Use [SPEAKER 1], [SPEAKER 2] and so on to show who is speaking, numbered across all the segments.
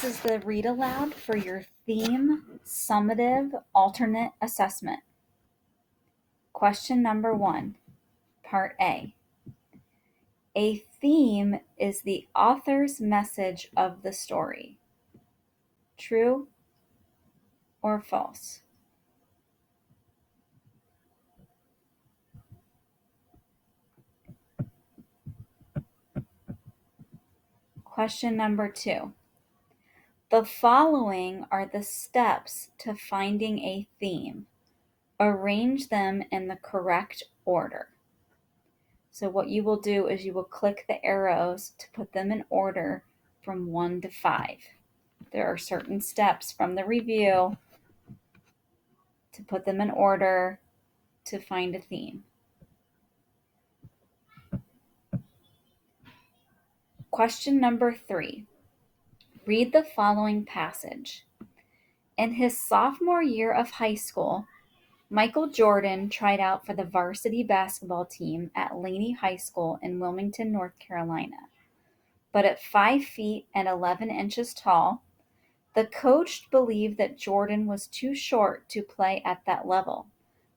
[SPEAKER 1] This is the read aloud for your theme summative alternate assessment. Question number 1, Part A. A theme is the author's message of the story. True or false? Question number 2. The following are the steps to finding a theme. Arrange them in the correct order. So what you will do is you will click the arrows to put them in order from 1 to 5. There are certain steps from the review to put them in order to find a theme. Question number 3. Read the following passage. In his sophomore year of high school, Michael Jordan tried out for the varsity basketball team at Laney High School in Wilmington, North Carolina. But at 5 feet and 11 inches tall, the coach believed that Jordan was too short to play at that level,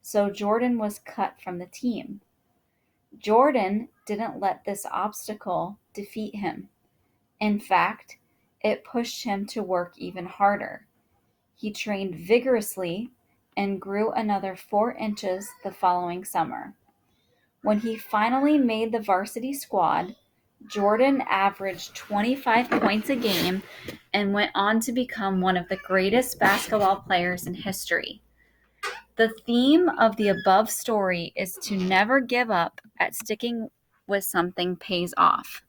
[SPEAKER 1] so Jordan was cut from the team. Jordan didn't let this obstacle defeat him. In fact, it pushed him to work even harder. He trained vigorously and grew another 4 inches the following summer. When he finally made the varsity squad, Jordan averaged 25 points a game and went on to become one of the greatest basketball players in history. The theme of the above story is to never give up at sticking with something pays off.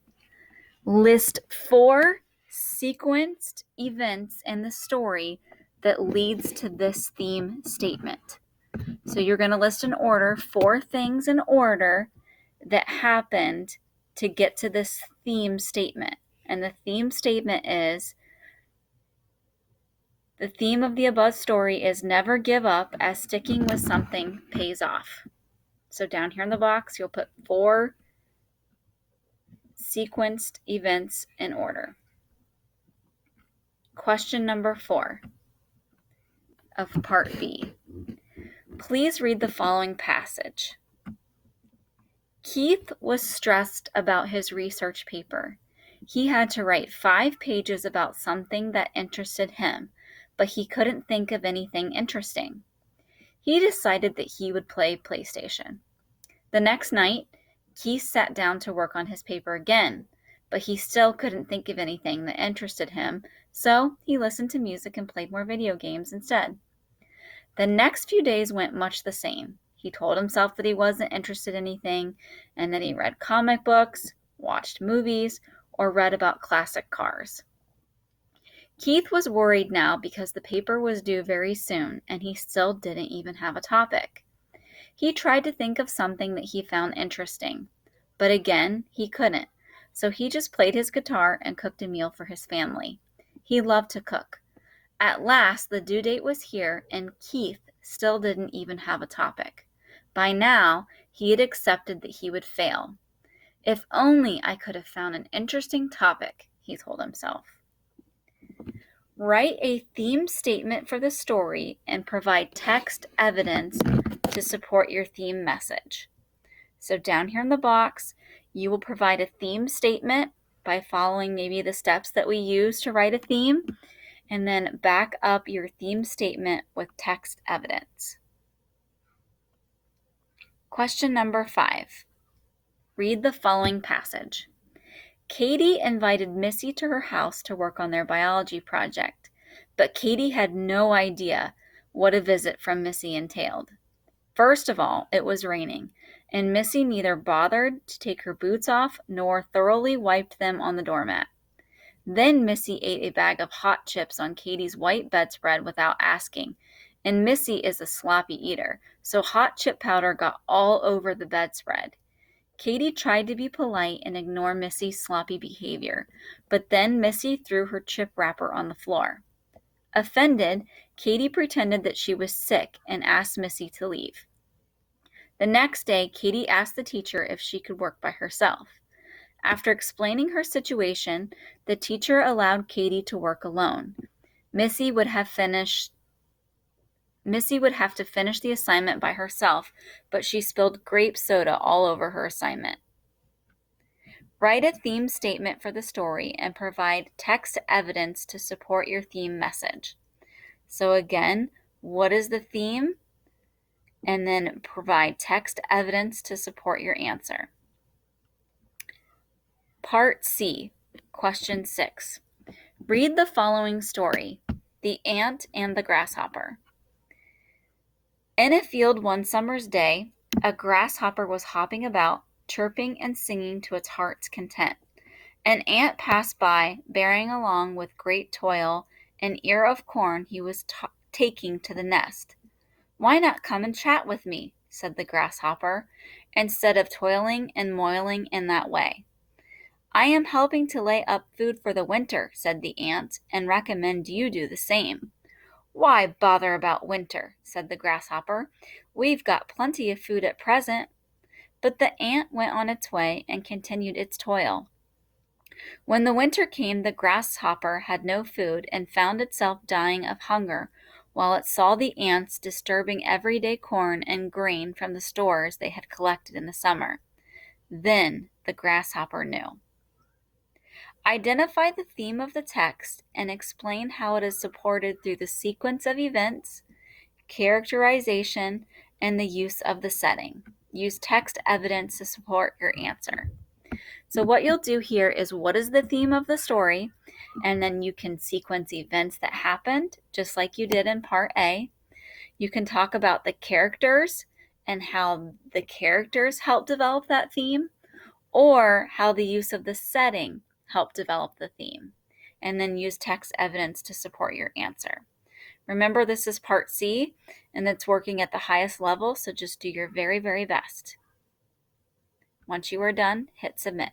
[SPEAKER 1] List 4 sequenced events in the story that leads to this theme statement. So you're going to list in order 4 things in order that happened to get to this theme statement. And the theme statement is, the theme of the above story is never give up as sticking with something pays off. So down here in the box, you'll put 4 sequenced events in order. Question number 4 of Part B. Please read the following passage. Keith was stressed about his research paper. He had to write 5 pages about something that interested him, but he couldn't think of anything interesting. He decided that he would play PlayStation. The next night, Keith sat down to work on his paper again, but he still couldn't think of anything that interested him, so he listened to music and played more video games instead. The next few days went much the same. He told himself that he wasn't interested in anything, and then he read comic books, watched movies, or read about classic cars. Keith was worried now because the paper was due very soon, and he still didn't even have a topic. He tried to think of something that he found interesting, but again, he couldn't, so he just played his guitar and cooked a meal for his family. He loved to cook. At last, the due date was here, and Keith still didn't even have a topic. By now, he had accepted that he would fail. If only I could have found an interesting topic, he told himself. Write a theme statement for the story and provide text evidence to support your theme message. So down here in the box, you will provide a theme statement by following maybe the steps that we use to write a theme, and then back up your theme statement with text evidence. Question number 5. Read the following passage. Katie invited Missy to her house to work on their biology project, but Katie had no idea what a visit from Missy entailed. First of all, it was raining, and Missy neither bothered to take her boots off nor thoroughly wiped them on the doormat. Then Missy ate a bag of hot chips on Katie's white bedspread without asking, and Missy is a sloppy eater, so hot chip powder got all over the bedspread. Katie tried to be polite and ignore Missy's sloppy behavior, but then Missy threw her chip wrapper on the floor. Offended, Katie pretended that she was sick and asked Missy to leave. The next day, Katie asked the teacher if she could work by herself. After explaining her situation, the teacher allowed Katie to work alone. Missy would have to finish the assignment by herself, but she spilled grape soda all over her assignment. Write a theme statement for the story and provide text evidence to support your theme message. So again, what is the theme? And then provide text evidence to support your answer. Part C, question 6. Read the following story, The Ant and the Grasshopper. In a field one summer's day, a grasshopper was hopping about, chirping and singing to its heart's content. An ant passed by, bearing along with great toil an ear of corn he was taking to the nest. "Why not come and chat with me?" said the grasshopper, "instead of toiling and moiling in that way." "I am helping to lay up food for the winter," said the ant, "and recommend you do the same." "Why bother about winter?" said the grasshopper. "We've got plenty of food at present." But the ant went on its way and continued its toil. When the winter came, the grasshopper had no food and found itself dying of hunger, while it saw the ants disturbing everyday corn and grain from the stores they had collected in the summer. Then the grasshopper knew. Identify the theme of the text and explain how it is supported through the sequence of events, characterization, and the use of the setting. Use text evidence to support your answer. So what you'll do here is, what is the theme of the story? And then you can sequence events that happened, just like you did in part A. You can talk about the characters and how the characters help develop that theme, or how the use of the setting helped develop the theme. And then use text evidence to support your answer. Remember, this is part C, and it's working at the highest level, so just do your very, very best. Once you are done, hit submit.